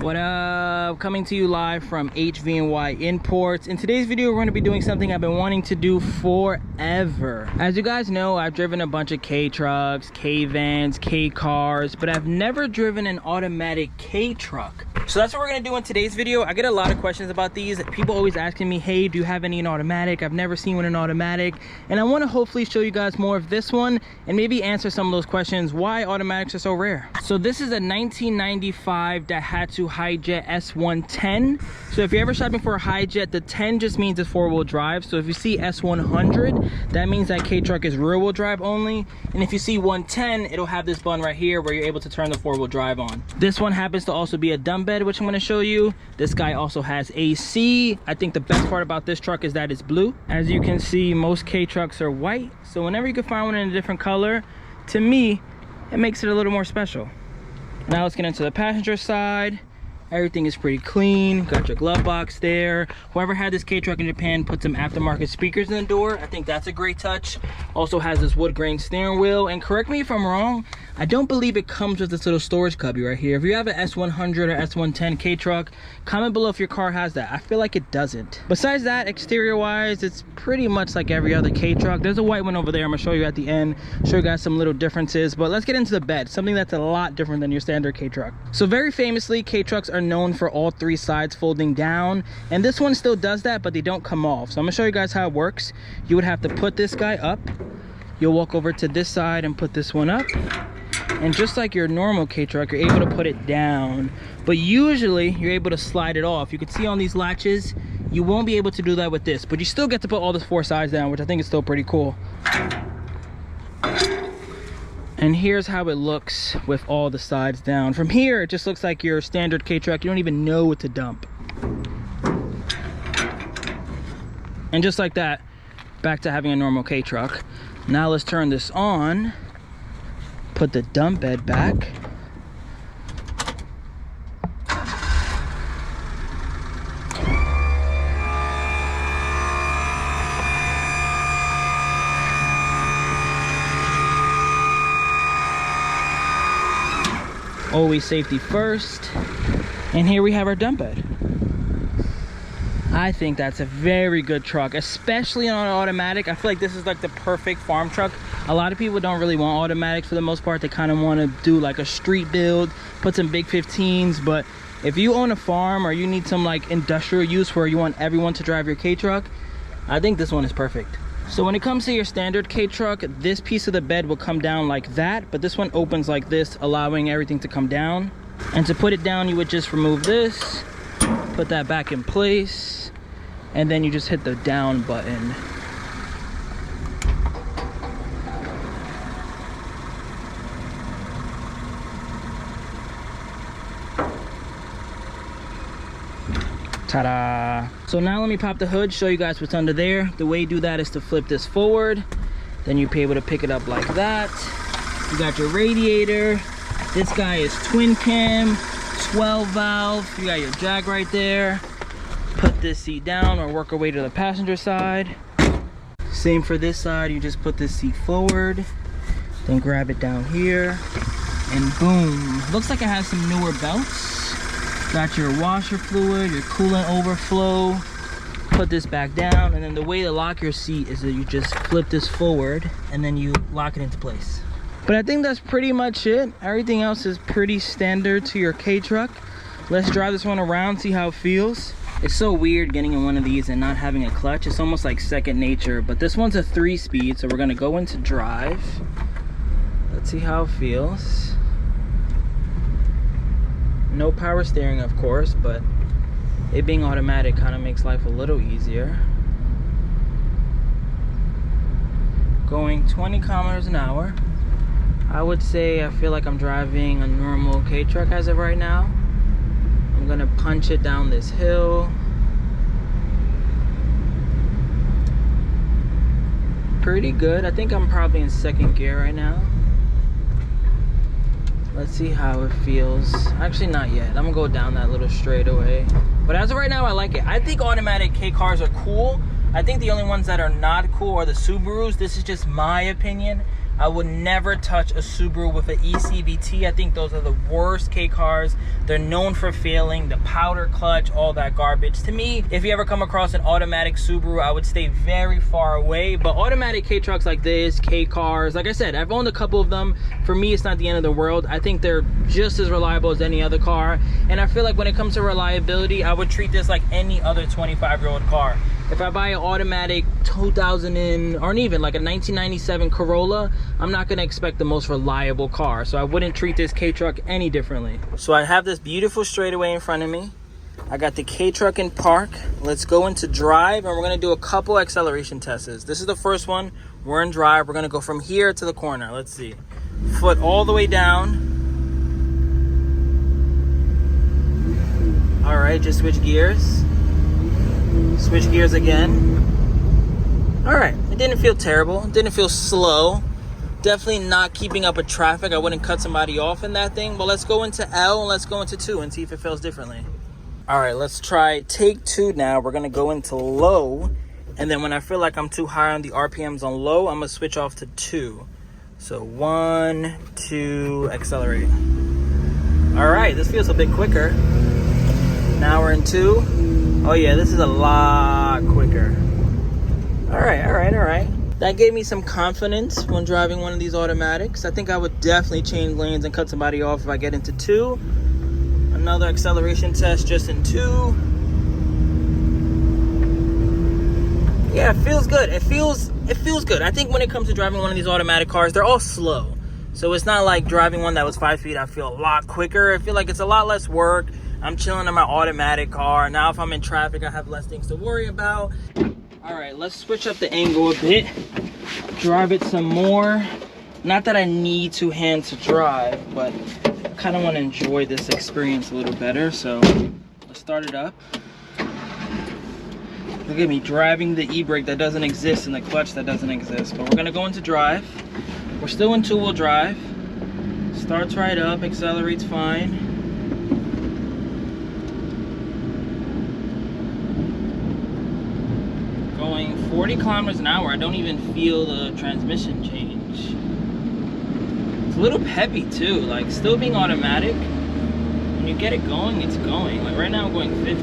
What up? Coming to you live from HV&Y Imports. In today's video, we're going to be doing something I've been wanting to do forever. As you guys know, I've driven a bunch of Kei Trucks, Kei Vans, Kei Cars, but I've never driven an automatic Kei Truck. So that's what we're going to do in today's video. I get a lot of questions about these. People always asking me, hey, do you have any in automatic? I've never seen one in automatic. And I want to hopefully show you guys more of this one and maybe answer some of those questions, why automatics are so rare. So this is a 1995 Daihatsu HiJet S110. So if you're ever shopping for a HiJet, the 10 just means it's four-wheel drive. So if you see S100, that means that Kei Truck is rear-wheel drive only. And if you see 110, it'll have this button right here where you're able to turn the four-wheel drive on. This one happens to also be a dump bed, which I'm going to show you. This guy also has AC. I think the best part about this truck is that it's blue. As you can see, most Kei Trucks are white. So whenever you can find one in a different color, to me, it makes it a little more special. Now let's get into the passenger side. Everything is pretty clean. Got your glove box there. Whoever had this Kei Truck in Japan put some aftermarket speakers in the door. I think that's a great touch. Also has this wood grain steering wheel. And correct me if I'm wrong, I don't believe it comes with this little storage cubby right here. If you have an S100 or S110 Kei Truck, comment below if your car has that. I feel like it doesn't. Besides that, exterior wise, it's pretty much like every other Kei Truck. There's a white one over there. I'm gonna show you at the end. Show you guys some little differences. But let's get into the bed. Something that's a lot different than your standard Kei Truck. So very famously, Kei Trucks are known for all three sides folding down, and this one still does that, but they don't come off. So I'm gonna show you guys how it works. You would have to put this guy up. You'll walk over to this side and put this one up, and just like your normal Kei Truck, you're able to put it down, but usually you're able to slide it off. You can see on these latches, you won't be able to do that with this, but you still get to put all the four sides down, which I think is still pretty cool. And here's how it looks with all the sides down. From here, it just looks like your standard Kei Truck. You don't even know what to dump. And just like that, back to having a normal Kei Truck. Now let's turn this on. Put the dump bed back. Always safety first. And here we have our dump bed. I think that's a very good truck, especially on automatic. I feel like this is like the perfect farm truck. A lot of people don't really want automatics for the most part. They kind of want to do like a street build, put some big 15s. But if you own a farm or you need some like industrial use where you want everyone to drive your Kei Truck, I think this one is perfect. So when it comes to your standard Kei Truck, this piece of the bed will come down like that, but this one opens like this, allowing everything to come down. And to put it down, you would just remove this, put that back in place, and then you just hit the down button. Ta-da! So now let me pop the hood, show you guys what's under there. The way you do that is to flip this forward. Then you'll be able to pick it up like that. You got your radiator. This guy is twin cam, 12 valve. You got your jack right there. Put this seat down or work our way to the passenger side. Same for this side. You just put this seat forward. Then grab it down here. And boom. Looks like it has some newer belts. Got your washer fluid, your coolant overflow. Put this back down, and then the way to lock your seat is that you just flip this forward and then you lock it into place. But I think that's pretty much it. Everything else is pretty standard to your Kei Truck. Let's drive this one around, see how it feels. It's so weird getting in one of these and not having a clutch. It's almost like second nature, but this one's a 3-speed, so we're gonna go into drive. Let's see how it feels. No power steering, of course, but it being automatic kind of makes life a little easier. Going 20 kilometers an hour. I would say I feel like I'm driving a normal Kei Truck as of right now. I'm gonna punch it down this hill. Pretty good. I think I'm probably in second gear right now. Let's see how it feels. Actually, not yet. I'm gonna go down that little straightaway. But as of right now, I like it. I think automatic Kei cars are cool. I think the only ones that are not cool are the Subarus. This is just my opinion. I would never touch a Subaru with an ECVT. I think those are the worst K cars. They're known for failing, the powder clutch, all that garbage. To me, if you ever come across an automatic Subaru, I would stay very far away. But automatic K trucks like this, K cars, like I said, I've owned a couple of them. For me, it's not the end of the world. I think they're just as reliable as any other car. And I feel like when it comes to reliability, I would treat this like any other 25-year-old car. If I buy an automatic 2000 or even like a 1997 Corolla, I'm not gonna expect the most reliable car. So I wouldn't treat this K truck any differently. So I have this beautiful straightaway in front of me. I got the K truck in park. Let's go into drive and we're gonna do a couple acceleration tests. This is the first one. We're in drive. We're gonna go from here to the corner. Let's see. Foot all the way down. All right, just switch gears. Switch gears again. All right, it didn't feel terrible. It didn't feel slow. Definitely not keeping up with traffic. I wouldn't cut somebody off in that thing. But let's go into L and let's go into 2 and see if it feels differently. All right, let's try take 2 now. We're gonna go into low. And then when I feel like I'm too high on the RPMs on low, I'm gonna switch off to 2. So 1, 2, accelerate. All right, this feels a bit quicker. Now we're in 2. Oh yeah, this is a lot quicker. All right. That gave me some confidence when driving one of these automatics. I think I would definitely change lanes and cut somebody off if I get into 2. Another acceleration test just in 2. Yeah, it feels good. It feels good. I think when it comes to driving one of these automatic cars, they're all slow. So it's not like driving one that was 5 speed. I feel a lot quicker. I feel like it's a lot less work. I'm chilling in my automatic car. Now if I'm in traffic, I have less things to worry about. All right, let's switch up the angle a bit. Drive it some more. Not that I need 2 hands to drive, but I kind of want to enjoy this experience a little better. So let's start it up. Look at me driving the e-brake that doesn't exist and the clutch that doesn't exist. But we're gonna go into drive. We're still in 2-wheel drive. Starts right up, accelerates fine. Going 40 kilometers an hour, I don't even feel the transmission change. It's a little peppy too, like still being automatic. When you get it going, it's going. Like right now I'm going 50,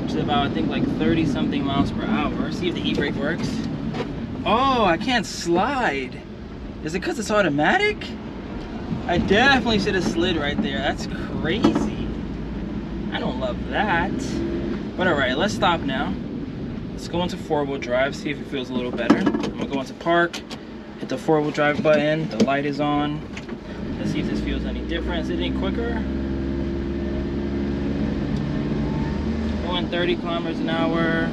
which is about I think like 30 something miles per hour. See if the e-brake works. Oh, I can't slide. Is it because it's automatic? I definitely should have slid right there. That's crazy. I don't love that. But all right, let's stop now. Let's go into 4-wheel drive, see if it feels a little better. I'm gonna go into park, hit the 4-wheel drive button, the light is on. Let's see if this feels any different. Is it any quicker? Going 30 kilometers an hour.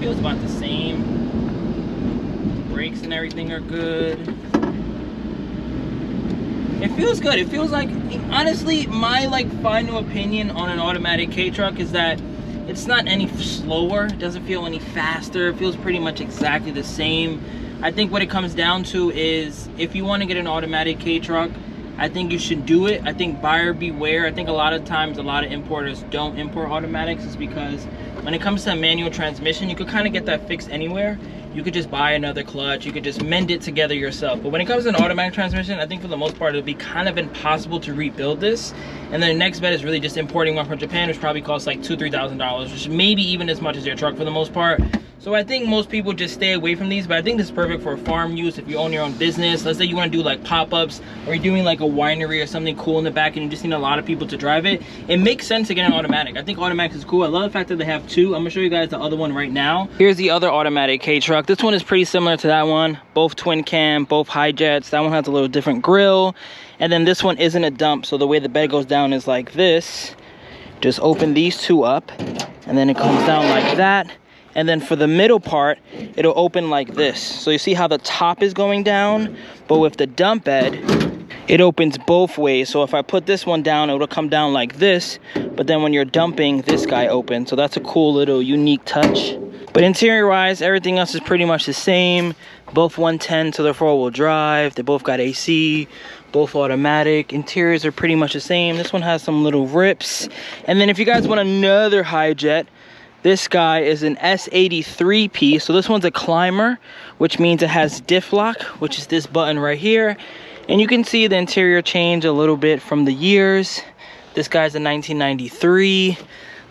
Feels about the same. Brakes and everything are good. It feels good. It feels like, honestly, my like final opinion on an automatic K truck is that it's not any slower. It doesn't feel any faster. It feels pretty much exactly the same. I think what it comes down to is if you want to get an automatic K truck, I think you should do it. I think buyer beware. I think a lot of times a lot of importers don't import automatics is because when it comes to a manual transmission, you could kind of get that fixed anywhere. You could just buy another clutch, you could just mend it together yourself. But when it comes to an automatic transmission, I think for the most part, it'll be kind of impossible to rebuild this. And then the next bet is really just importing one from Japan, which probably costs like $2,000 to $3,000, which maybe even as much as your truck for the most part. So I think most people just stay away from these, but I think this is perfect for farm use. If you own your own business, let's say you want to do like pop-ups, or you're doing like a winery or something cool in the back and you just need a lot of people to drive it, it makes sense to get an automatic. I think automatics is cool. I love the fact that they have 2. I'm gonna show you guys the other one right now. Here's the other automatic K truck. This one is pretty similar to that one. Both twin cam, both HiJets. That one has a little different grill. And then this one isn't a dump, so the way the bed goes down is like this. Just open these 2 up, and then it comes down like that. And then for the middle part, it'll open like this. So you see how the top is going down, but with the dump bed, it opens both ways. So if I put this one down, it'll come down like this, but then when you're dumping, this guy opens. So that's a cool little unique touch. But interior wise, everything else is pretty much the same. Both 110 to the 4-wheel drive. They both got AC, both automatic. Interiors are pretty much the same. This one has some little rips. And then if you guys want another HiJet, This guy is an S83P. So this one's a climber, which means it has diff lock, which is this button right here. And you can see the interior change a little bit from the years. This guy's a 1993.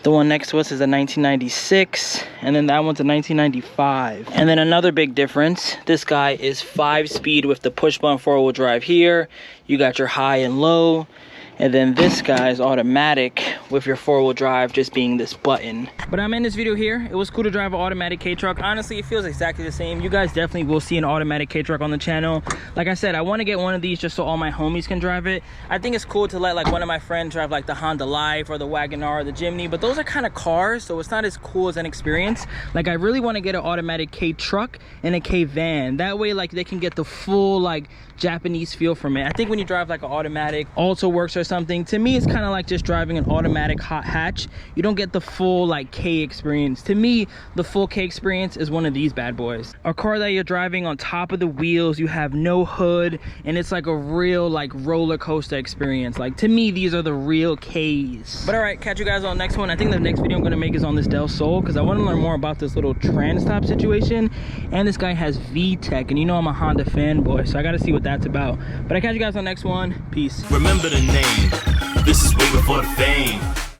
The one next to us is a 1996, and then that one's a 1995. And then another big difference, this guy is 5-speed with the push button 4-wheel drive here. You got your high and low. And then this guy is automatic with your 4-wheel drive just being this button. But I'm in this video here. It was cool to drive an automatic Kei truck. Honestly, it feels exactly the same. You guys definitely will see an automatic Kei truck on the channel. Like I said, I want to get one of these just so all my homies can drive it. I think it's cool to let like one of my friends drive like the Honda Life or the Wagoneer or the Jimny, but those are kind of cars, so it's not as cool as an experience. Like I really want to get an automatic Kei truck and a Kei van. That way like they can get the full like Japanese feel from it. I think when you drive like an automatic Alto Works or something, to me it's kind of like just driving an automatic hot hatch. You don't get the full like Kei experience. To me, the full Kei experience is one of these bad boys. A car that you're driving on top of the wheels, you have no hood, and it's like a real like roller coaster experience. Like to me, these are the real Keis. But all right, catch you guys on the next one. I think the next video I'm gonna make is on this Del Sol because I want to learn more about this little trans stop situation. And this guy has VTEC, and you know I'm a Honda fanboy, so I gotta see what that's about. But I catch you guys on the next one. Peace. Remember the name. This is way before the fame.